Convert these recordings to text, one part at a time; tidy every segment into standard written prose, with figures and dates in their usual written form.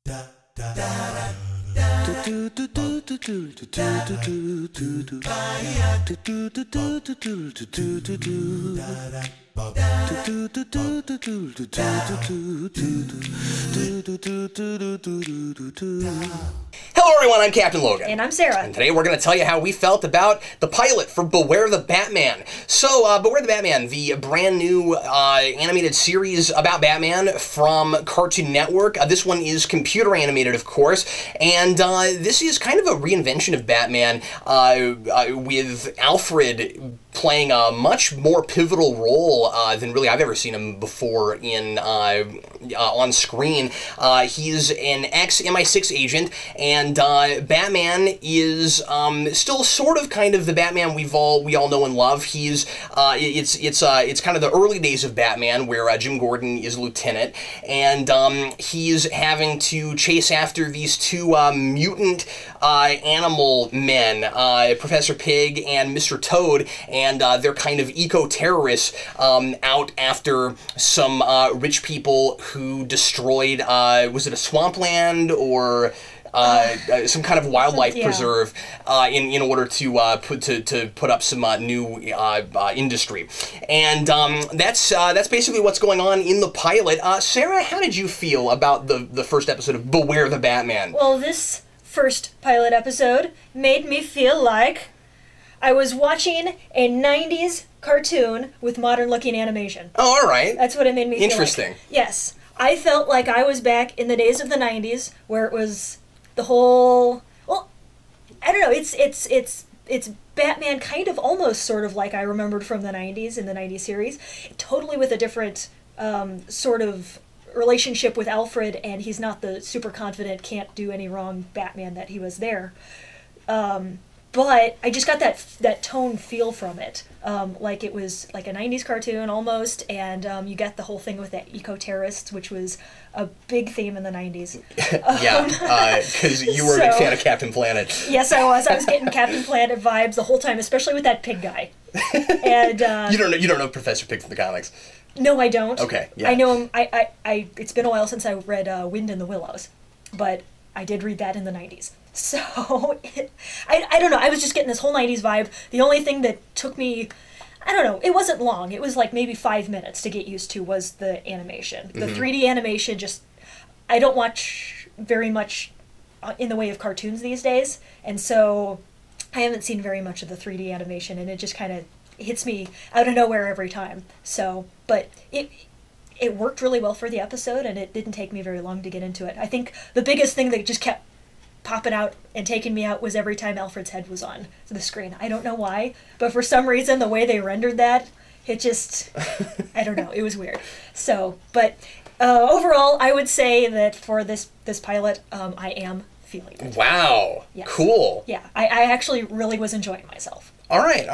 Hello everyone, I'm Captain Logan. And I'm Sarah. And today we're going to tell you how we felt about the pilot for Beware the Batman. So, Beware the Batman, the brand new animated series about Batman from Cartoon Network. This one is computer animated, of course, and this is kind of a reinvention of Batman with Alfred playing a much more pivotal role than really I've ever seen him before in on screen. He's an ex-MI6 agent, and Batman is still sort of kind of the Batman we all know and love. He's it's kind of the early days of Batman where Jim Gordon is lieutenant, and he's having to chase after these two mutant animal men, Professor Pig and Mr. Toad, and they're kind of eco-terrorists out after some rich people who destroyed, was it a swampland or some kind of wildlife preserve in order to put up some new industry, and that's basically what's going on in the pilot. Sarah, how did you feel about the first episode of Beware the Batman? Well, this first pilot episode made me feel like I was watching a 90s cartoon with modern-looking animation. Oh, all right. That's what it made me feel Interesting. like. Yes. I felt like I was back in the days of the 90s where it was the whole... Well, I don't know. It's Batman kind of almost sort of like I remembered from the 90s in the 90s series. Totally with a different sort of relationship with Alfred, and he's not the super confident, can't do any wrong Batman that he was there. But I just got that tone feel from it, like it was like a 90s cartoon almost, and you get the whole thing with the eco-terrorists, which was a big theme in the 90s. Yeah, because you were a big fan of Captain Planet. Yes, I was. I was getting Captain Planet vibes the whole time, especially with that pig guy. And you don't know Professor Pig from the comics. No, I don't. Okay, yeah. I know him. I it's been a while since I read Wind in the Willows, but I did read that in the 90s. So, I don't know, I was just getting this whole 90s vibe. The only thing that took me, I don't know, it wasn't long. It was like maybe 5 minutes to get used to was the animation. The 3D animation just, I don't watch very much in the way of cartoons these days, and so I haven't seen very much of the 3D animation, and it just kind of hits me out of nowhere every time. So, but it worked really well for the episode, and it didn't take me very long to get into it. I think the biggest thing that just kept popping out and taking me out was every time Alfred's head was on the screen. I don't know why, but for some reason the way they rendered that, it just, I don't know, it was weird. So, but overall, I would say that for this pilot, I am feeling it. Wow, yes. Cool. Yeah, I actually really was enjoying myself. All right.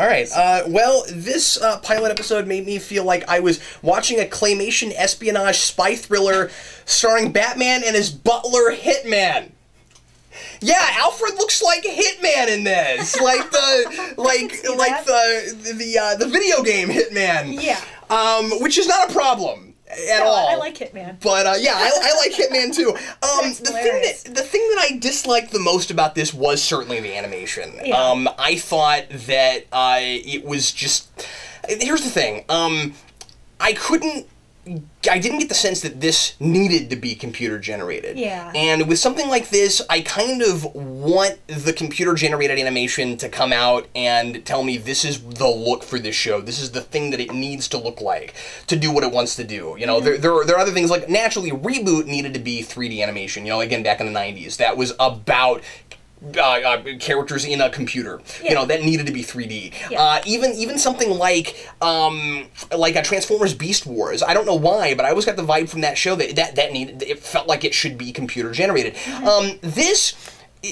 Well, this pilot episode made me feel like I was watching a claymation espionage spy thriller starring Batman and his butler Hitman. Yeah, Alfred looks like Hitman in this, like the video game Hitman. Yeah. Which is not a problem at all. I like Hitman. But yeah, I like Hitman too. The thing that I disliked the most about this was certainly the animation. Yeah. I thought that it was just. Here's the thing. I didn't get the sense that this needed to be computer generated. Yeah. And with something like this, I kind of want the computer generated animation to come out and tell me this is the look for this show. This is the thing that it needs to look like to do what it wants to do. You know, there are other things like naturally Reboot needed to be 3D animation. You know, again back in the 90s, that was about characters in a computer. Yeah. You know, that needed to be 3D. Yeah. Even something like a Transformers Beast Wars. I don't know why, but I always got the vibe from that show that needed. It felt like it should be computer generated. This.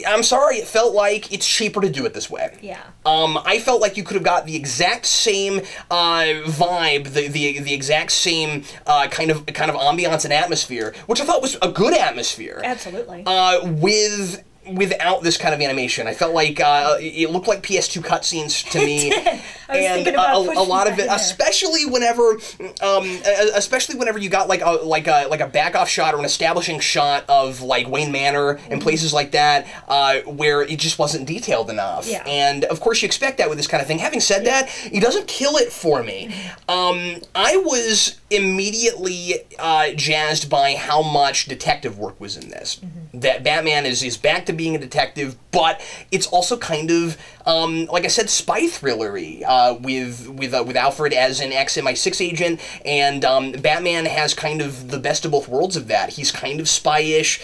I'm sorry, it felt like it's cheaper to do it this way. Yeah. I felt like you could have got the exact same vibe, the exact same kind of ambiance and atmosphere, which I thought was a good atmosphere. Absolutely. With without this kind of animation. I felt like it looked like PS2 cutscenes to me, and a lot of it, especially whenever you got like a back off shot or an establishing shot of like Wayne Manor and places like that, where it just wasn't detailed enough. Yeah. And of course, you expect that with this kind of thing. Having said that, it doesn't kill it for me. I was immediately jazzed by how much detective work was in this. That Batman is back to being a detective, but it's also kind of, like I said, spy thrillery, with Alfred as an ex-MI6 agent, and Batman has kind of the best of both worlds of that. He's kind of spy-ish,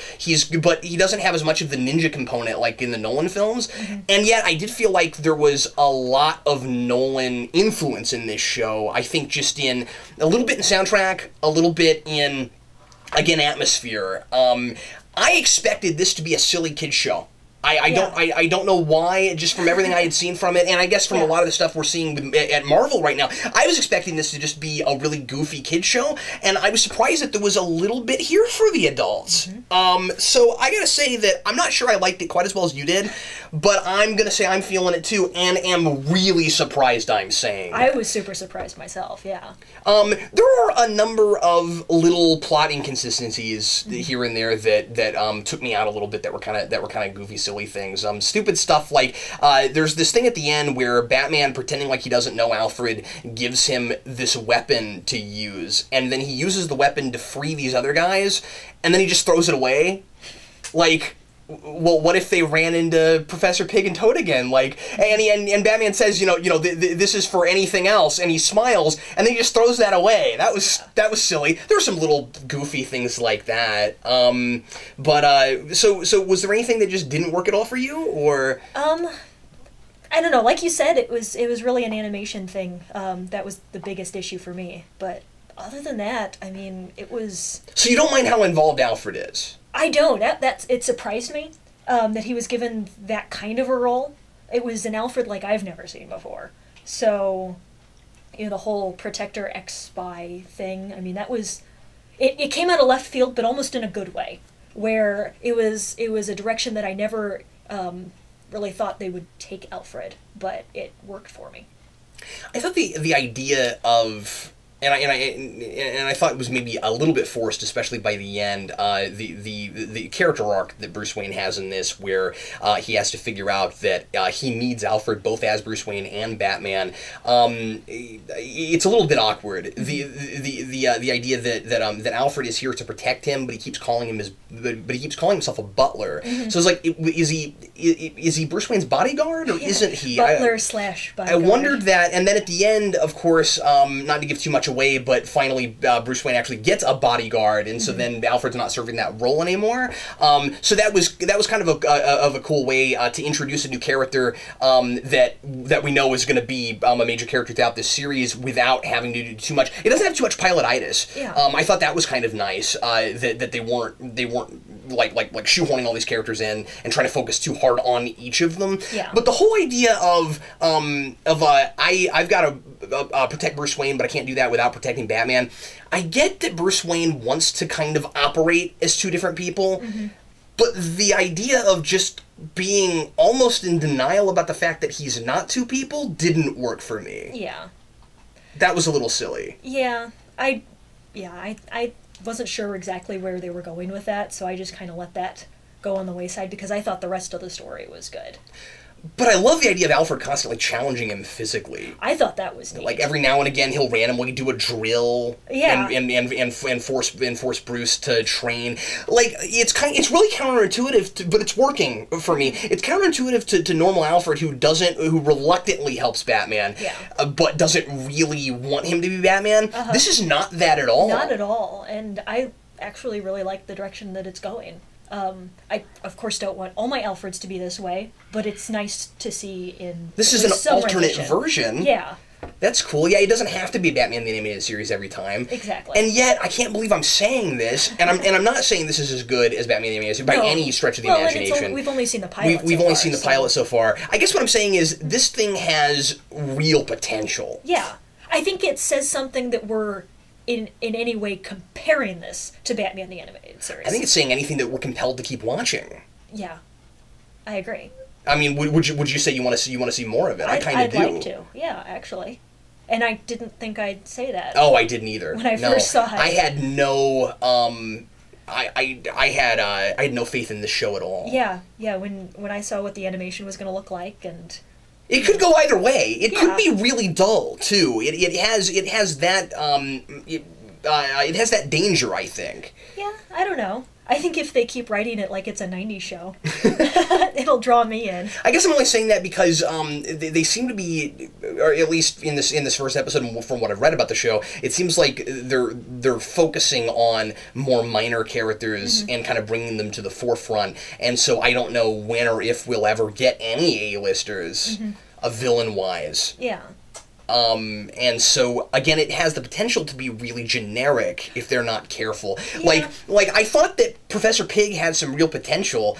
but he doesn't have as much of the ninja component like in the Nolan films, and yet I did feel like there was a lot of Nolan influence in this show. I think just in a little bit in soundtrack, a little bit in, again, atmosphere. I expected this to be a silly kid show. I don't know why, just from everything I had seen from it, and I guess from a lot of the stuff we're seeing at Marvel right now, I was expecting this to just be a really goofy kid show, and I was surprised that there was a little bit here for the adults. So I gotta say that I'm not sure I liked it quite as well as you did, but I'm gonna say I'm feeling it too, and am really surprised, I'm saying. I was super surprised myself, yeah. There are a number of little plot inconsistencies here and there that took me out a little bit, that were kind of goofy, silly things. Stupid stuff like, there's this thing at the end where Batman, pretending like he doesn't know Alfred, gives him this weapon to use, and then he uses the weapon to free these other guys, and then he just throws it away. Like, well, what if they ran into Professor Pig and Toad again? Like, and Batman says, this is for anything else, and he smiles, and then he just throws that away. That was silly. There were some little goofy things like that. So was there anything that just didn't work at all for you, or? I don't know. Like you said, it was really an animation thing. That was the biggest issue for me. But other than that, I mean, it was. So you don't mind how involved Alfred is? I don't. It surprised me that he was given that kind of a role. It was an Alfred like I've never seen before. So, the whole protector ex-spy thing, I mean, that was... It came out of left field, but almost in a good way, where it was a direction that I never really thought they would take Alfred, but it worked for me. I thought the idea of... And I thought it was maybe a little bit forced, especially by the end. The character arc that Bruce Wayne has in this, where he has to figure out that he needs Alfred both as Bruce Wayne and Batman. It's a little bit awkward. The idea that Alfred is here to protect him, but he keeps calling himself a butler. So it's like, is he Bruce Wayne's bodyguard, or isn't he? Butler / bodyguard. I wondered that, and then at the end, of course, not to give too much away, but finally Bruce Wayne actually gets a bodyguard, and so then Alfred's not serving that role anymore. So that was kind of a cool way to introduce a new character that we know is going to be a major character throughout this series without having to do too much. It doesn't have too much pilotitis. Yeah. I thought that was kind of nice, that they weren't like shoehorning all these characters in and trying to focus too hard on each of them. Yeah. But the whole idea of I've got to protect Bruce Wayne, but I can't do that without protecting Batman. I get that Bruce Wayne wants to kind of operate as two different people, but the idea of just being almost in denial about the fact that he's not two people didn't work for me. Yeah. That was a little silly. Yeah. I wasn't sure exactly where they were going with that, so I just kind of let that go on the wayside because I thought the rest of the story was good. But I love the idea of Alfred constantly challenging him physically. I thought that was neat. Like every now and again, he'll randomly do a drill, and force Bruce to train. Like it's really counterintuitive, but it's working for me. It's counterintuitive to normal Alfred, who reluctantly helps Batman, but doesn't really want him to be Batman. This is not that at all. Not at all, and I actually really like the direction that it's going. I, of course, don't want all my Alfreds to be this way, but it's nice to see in... This is an alternate version. Yeah. That's cool. Yeah, it doesn't have to be Batman the Animated Series every time. Exactly. And yet, I can't believe I'm saying this, and I'm not saying this is as good as Batman the Animated Series by any stretch of the imagination. We've only seen the pilot We've only seen the pilot so far. I guess what I'm saying is, this thing has real potential. Yeah. I think it says something that we're... in any way comparing this to Batman the Animated Series. I think it's saying anything that we're compelled to keep watching. Yeah. I agree. I mean, would you say you want to see more of it? I kind of do. I'd like to. Yeah, actually. And I didn't think I'd say that. Oh, I didn't either. When I first saw it. I had no I had no faith in this show at all. Yeah. When I saw what the animation was going to look like, and it could go either way. It could be really dull too. It has that it has that danger, I think. Yeah, I don't know. I think if they keep writing it like it's a 90s show, it'll draw me in. I guess I'm only saying that because they seem to be, or at least in this first episode, from what I've read about the show, it seems like they're focusing on more minor characters and kind of bringing them to the forefront. And so I don't know when or if we'll ever get any A-listers, villain-wise. Yeah. And so again, it has the potential to be really generic if they're not careful. Yeah. Like I thought that Professor Pig had some real potential.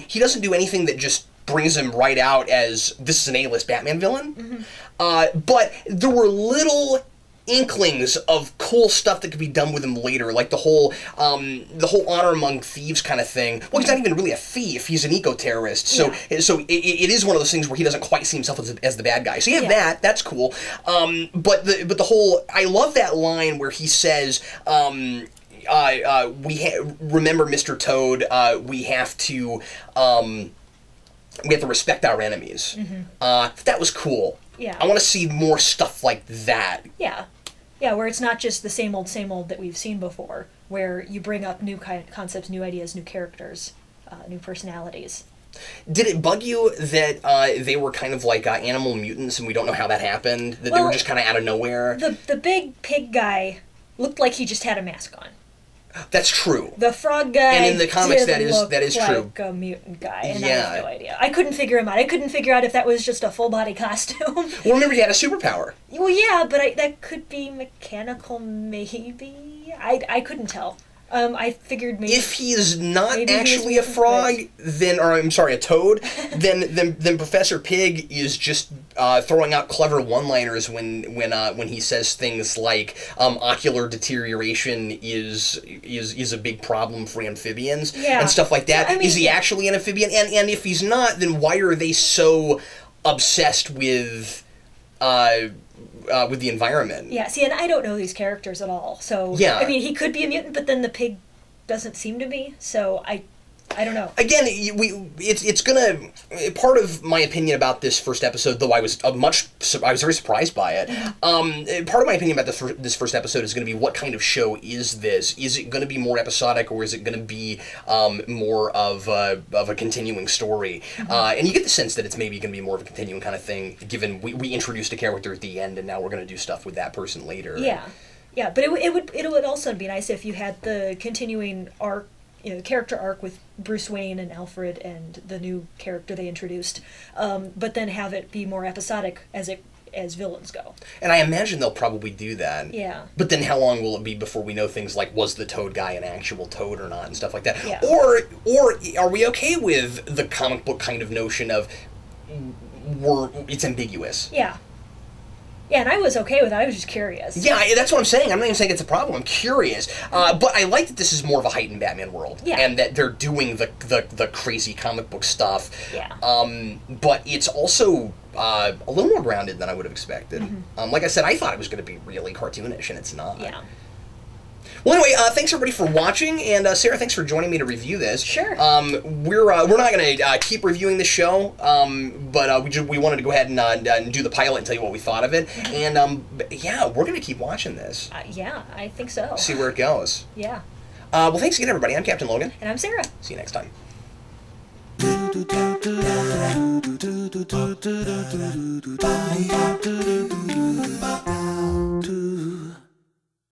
He doesn't do anything that just brings him right out as this is an A-list Batman villain. But there were little inklings of cool stuff that could be done with him later, like the whole honor among thieves kind of thing. Well, he's not even really a thief; he's an eco-terrorist. So, it is one of those things where he doesn't quite see himself as the bad guy. So you have that; that's cool. But the whole, I love that line where he says, remember, Mr. Toad, we have to respect our enemies. That was cool. Yeah. I want to see more stuff like that. Yeah. Yeah, where it's not just the same old that we've seen before, where you bring up new concepts, new ideas, new characters, new personalities. Did it bug you that they were kind of like animal mutants and we don't know how that happened? That they were just kind of out of nowhere? The big pig guy looked like he just had a mask on. That's true. The frog guy, and in the comics, that is like true. A mutant guy, and I have no idea. I couldn't figure him out. I couldn't figure out if that was just a full body costume. Well, remember, he had a superpower. Well, yeah, but that could be mechanical, maybe. I couldn't tell. I figured maybe if he's not actually a frog, a toad, then Professor Pig is just throwing out clever one-liners when he says things like ocular deterioration is a big problem for amphibians and stuff like that. I mean, is he actually an amphibian? And if he's not, then why are they so obsessed with the environment? Yeah, see, and I don't know these characters at all. So, I mean, he could be a mutant, but then the pig doesn't seem to be. So I don't know. Again, it's gonna. Part of my opinion about this first episode, though I was very surprised by it. Part of my opinion about this first episode is going to be what kind of show is this? Is it going to be more episodic, or is it going to be more of a continuing story? And you get the sense that it's maybe going to be more of a continuing kind of thing, given we introduced a character at the end, and now we're going to do stuff with that person later. Yeah, yeah, but it would also be nice if you had the continuing arc. Character arc with Bruce Wayne and Alfred and the new character they introduced, but then have it be more episodic as villains go. And I imagine they'll probably do that. Yeah. But then how long will it be before we know things like, was the Toad guy an actual Toad or not, and stuff like that? Yeah. Or are we okay with the comic book kind of notion of it's ambiguous? Yeah. Yeah, and I was okay with it. I was just curious. Yeah, that's what I'm saying. I'm not even saying it's a problem. I'm curious. But I like that this is more of a heightened Batman world. Yeah. And that they're doing the crazy comic book stuff. Yeah. But it's also a little more grounded than I would have expected. Like I said, I thought it was going to be really cartoonish, and it's not. Yeah. Well, anyway, thanks everybody for watching, and Sarah, thanks for joining me to review this. Sure. We're not going to keep reviewing the show, but we wanted to go ahead and do the pilot and tell you what we thought of it, and yeah, we're going to keep watching this. Yeah, I think so. See where it goes. Yeah. Well, thanks again, everybody. I'm Captain Logan. And I'm Sarah. See you next time.